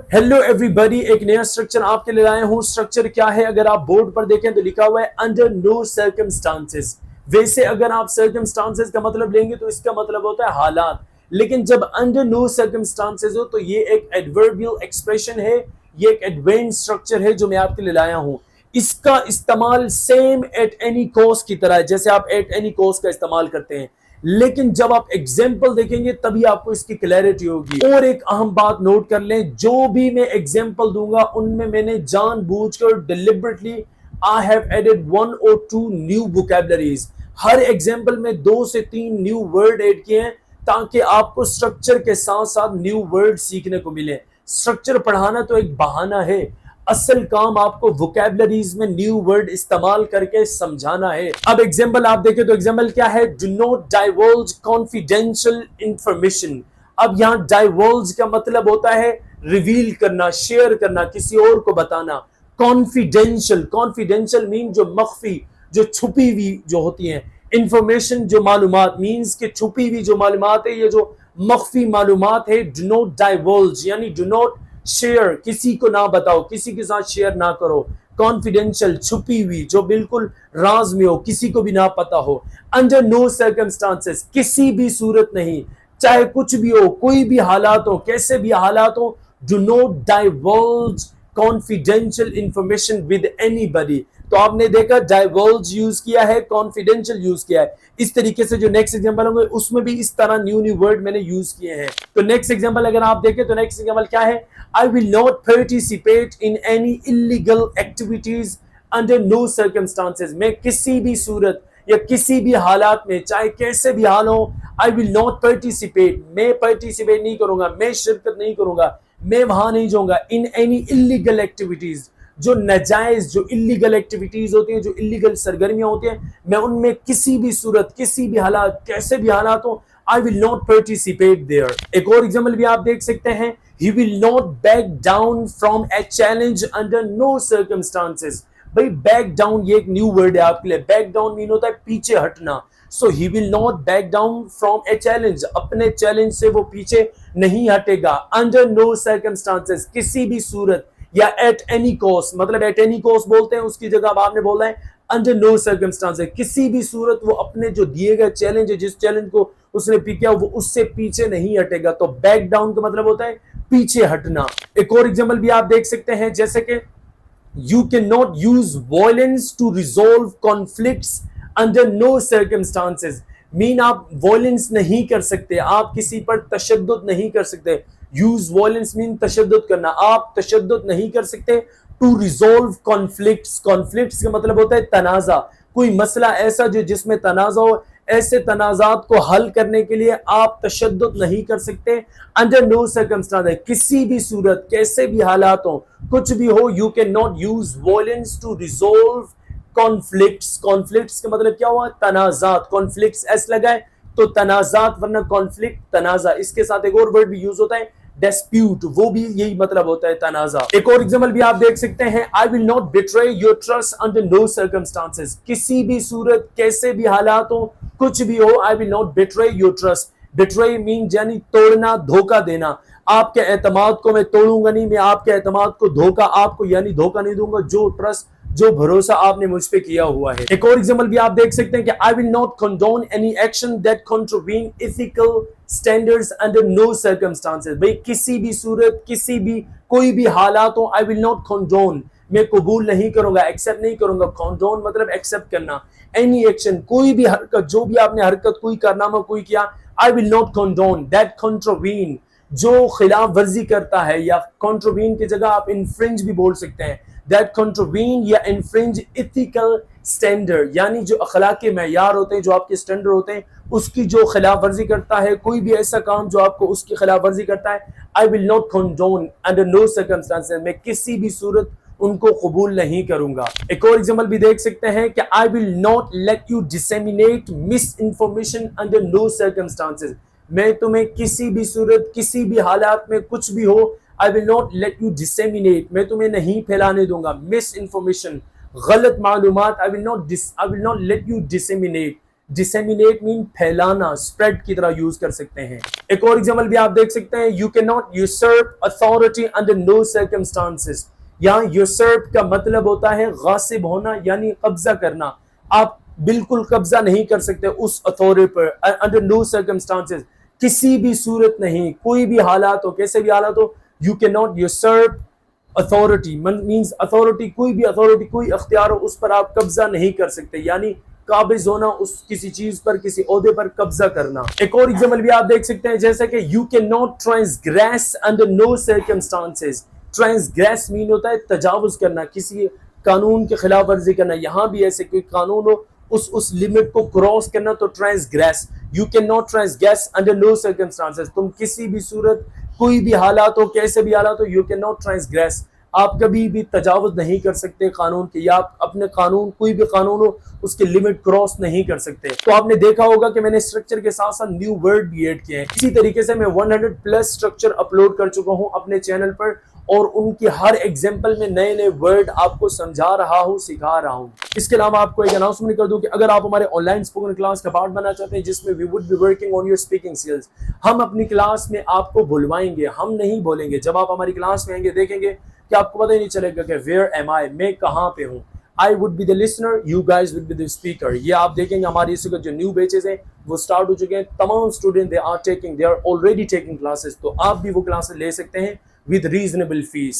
Hello everybody, एक नया structure आपके लिए लाया हूँ। स्ट्रक्चर क्या है? अगर आप बोर्ड पर देखें तो लिखा हुआ है अंडर नो सर्कमस्टांसेस। वैसे अगर आप सर्कमस्टांसेस का मतलब लेंगे तो इसका मतलब होता है हालात, लेकिन जब अंडर नो सर्कमस्टांसेस हो तो ये एक एडवर्बियल एक्सप्रेशन है, ये एक एडवांस स्ट्रक्चर है जो मैं आपके लिए लाया हूँ। इसका इस्तेमाल सेम एट एनी कॉस्ट की तरह है, जैसे आप एट एनी कॉस्ट का इस्तेमाल करते हैं, लेकिन जब आप एग्जाम्पल देखेंगे तभी आपको इसकी क्लैरिटी होगी। और एक अहम बात नोट कर लें, जो भी मैं एग्जाम्पल दूंगा उनमें मैंने जानबूझकर deliberately I have added 1 or 2 new vocabularies. हर एग्जाम्पल में 2 से 3 न्यू वर्ड ऐड किए हैं ताकि आपको स्ट्रक्चर के साथ साथ न्यू वर्ड सीखने को मिले। स्ट्रक्चर पढ़ाना तो एक बहाना है, असल काम आपको वोकैबुलरीज में न्यू वर्ड इस्तेमाल करके समझाना है। अब एग्जांपल आप देखें तो एग्जांपल क्या है? Do not divulge confidential information. अब यहाँ डाइवल्ज का मतलब होता है रिवील करना, शेयर करना, किसी और को बताना। कॉन्फिडेंशियल, कॉन्फिडेंशियल मीन जो मख्फी, जो छुपी हुई जो होती है। इंफॉर्मेशन जो मालूमात, मीन्स के छुपी हुई जो मालूमात है, ये जो मख्फी मालूमात है। डू नॉट डाइवल्ज यानी डू नॉट शेयर, किसी को ना बताओ, किसी के साथ शेयर ना करो। कॉन्फिडेंशियल, छुपी हुई, जो बिल्कुल राज में हो, किसी को भी ना पता हो। अंडर नो सर्कमस्टांसेस, किसी भी सूरत नहीं, चाहे कुछ भी हो, कोई भी हालात हो, कैसे भी हालात हो, do not divulge confidential information with anybody. तो आपने देखा डाइवल्ज यूज किया है, कॉन्फिडेंशियल यूज किया है। इस तरीके से जो नेक्स्ट एग्जांपल होंगे उसमें भी इस तरह न्यू न्यू वर्ड मैंने यूज किए हैं। तो नेक्स्ट एग्जांपल अगर आप देखें तो नेक्स्ट एग्जांपल क्या है? I will not participate in any illegal activities under no circumstances. मैं किसी भी सूरत या किसी भी हालात में, चाहे कैसे भी हाल हो, I will not participate, मैं participate नहीं करूंगा, मैं शिरकत नहीं करूंगा, मैं वहां नहीं जाऊंगा। in any illegal activities, जो नाजायज, जो इलीगल एक्टिविटीज होती हैं, जो इलीगल सरगर्मियां होती हैं, मैं उनमें किसी भी सूरत, किसी भी हालात, कैसे भी हालात हो, I will not participate there. एक और एग्जाम्पल भी आप देख सकते हैं, he will not back down from a challenge under no circumstances. भाई बैक डाउन ये एक न्यू वर्ड है आपके लिए। बैक डाउन मीन होता है पीछे हटना। So he will not back down from a challenge, अपने चैलेंज से वो पीछे नहीं हटेगा। अंडर नो सर्कमस्टांसेस, किसी भी सूरत, या एट एनी कॉस्ट, मतलब एट एनी कॉस्ट बोलते हैं, उसकी जगह आपने बोला है अंडर नो सर्कमस्टांसेस, किसी भी सूरत वो अपने जो दिए गए चैलेंज है, जिस चैलेंज को उसने पिक किया, वो उससे पीछे नहीं हटेगा। तो बैक डाउन का मतलब होता है पीछे हटना। एक और एग्जांपल भी आप देख सकते हैं, जैसे कि you can not use violence to resolve conflicts under no circumstances. Mean आप वायलेंस नहीं कर सकते, आप किसी पर तशद्दुद नहीं कर सकते। यूज वायलेंस मीन तशद्दुद करना, आप तशद्दुद नहीं कर सकते। टू रिजॉल्व कॉन्फ्लिक्ट्स, कॉन्फ्लिक्ट्स का मतलब होता है तनाजा, कोई मसला ऐसा जो जिसमें तनाजा हो, ऐसे तनाजात को हल करने के लिए आप तशद्दुद नहीं कर सकते। अंडर नो सर्कमस्टांसेस, किसी भी सूरत, कैसे भी हालात हो, कुछ भी हो, you can not use violence to resolve conflicts. Conflicts का मतलब क्या हुआ? तनाजात। कॉन्फ्लिक्ट्स एस लगा है तो तनाजात, वरना कॉन्फ्लिक्ट तनाजा। इसके साथ एक और वर्ड भी यूज होता है डिस्प्यूट, वो भी यही मतलब होता है तनाजा। एक और एग्जांपल भी आप देख सकते हैं, I will not betray your trust under no circumstances. किसी भी सूरत, कैसे भी हालात हो, कुछ भी हो, आई will not betray your trust. Betray mean यानी तोड़ना, धोखा देना। आपके एतमाद को मैं तोड़ूंगा नहीं, मैं आपके एतमाद को धोखा, आपको यानी धोखा नहीं दूंगा, जो ट्रस्ट, जो भरोसा आपने मुझ पे किया हुआ है। एक और एग्जांपल भी आप देख सकते हैं कि I will not condone any action that contravene ethical standards under no circumstances. भाई किसी भी सूरत, किसी भी, कोई भी हालात हो, आई विल नॉट कंडोन, मैं कबूल नहीं करूंगा, एक्सेप्ट नहीं करूंगा। कंडोन मतलब एक्सेप्ट करना। एनी एक्शन, कोई भी हरकत, जो भी आपने हरकत, कोई कारनामा कोई किया, आई will not condone that contravene, जो खिलाफ वर्जी करता है, या कॉन्ट्रावीन की जगह आप इनफ्रिंज भी बोल सकते हैं। that contravene या infringe ethical standard, यानी जो अखलाकी मैयार होते हैं, जो आपके स्टैंडर्ड होते हैं, उसकी जो खिलाफ वर्जी करता है, कोई भी ऐसा काम जो आपको उसकी खिलाफ वर्जी करता है, I will not condone under no circumstances, मैं किसी भी सूरत उनको कबूल नहीं करूंगा। एक और एग्जांपल भी देख सकते हैं कि I will not let you disseminate misinformation under no circumstances, मैं तुम्हें किसी भी सूरत, किसी भी हालात में, कुछ भी हो, I will not let you disseminate, मैं तुम्हें नहीं फैलाने दूंगा। मिस इंफॉर्मेशन, गलत मालूमात, I will not let you disseminate, disseminate mean फैलाना, स्प्रेड की तरह यूज कर सकते हैं। एक और एग्जाम्पल भी आप देख सकते हैं, you can not usurp authority under no circumstances. यहाँ यूसर्प का मतलब होता है गासिब होना, यानी कब्जा करना। आप बिल्कुल कब्जा नहीं कर सकते उस अथॉरिटी पर, अंडर नो सर्कमस्टांसेस, किसी भी सूरत नहीं, कोई भी हालात हो, कैसे भी हालात हो, you can not usurp authority means authority, कोई भी अथॉरिटी, कोई अख्तियार हो, उस पर आप कब्जा नहीं कर सकते, यानी काबिज होना, उस किसी चीज पर, किसी ओहदे पर कब्जा करना। एक और एग्जाम्पल भी आप देख सकते हैं, जैसे कि you can not transgress under no circumstances. Transgress mean होता है तजावुज करना, किसी कानून के खिलाफ वर्जी करना। यहाँ भी ऐसे कोई कानून हो, उस लिमिट को क्रॉस करना, तो transgress. You can not transgress under no circumstances, तुम किसी भी सूरत, कोई भी हालात हो, कैसे भी हालात हो, यू कैन नॉट ट्रांसग्रेस, आप कभी भी तजावुज नहीं कर सकते कानून के, या आप अपने कानून, कोई भी कानून हो, उसके लिमिट क्रॉस नहीं कर सकते। तो आपने देखा होगा कि मैंने स्ट्रक्चर के साथ साथ न्यू वर्ड भी ऐड किए हैं। इसी तरीके से मैं 100 प्लस स्ट्रक्चर अपलोड कर चुका हूं अपने चैनल पर, और उनकी हर एग्जाम्पल में नए नए वर्ड आपको समझा रहा हूं, सिखा रहा हूं। इसके अलावा आपको एक अनाउंसमेंट कर दूं कि अगर आप हमारे ऑनलाइन स्पोकन क्लास का पार्ट बनना चाहते हैं, जिसमें we would be working on your speaking skills, हम अपनी क्लास में आपको बुलवाएंगे, हम नहीं बोलेंगे। जब आप हमारी क्लास में आएंगे, देखेंगे कि आपको पता ही नहीं चलेगा कि वेयर एम आई, मैं कहाँ पे हूँ। I would be the listener, you guys would be the speaker. ये आप देखेंगे हमारे इस वक्त जो न्यू बैचेस हैं वो स्टार्ट हो चुके हैं। तमाम student they are already taking classes, तो आप भी वो क्लासेस ले सकते हैं विद रीजनेबल फीस।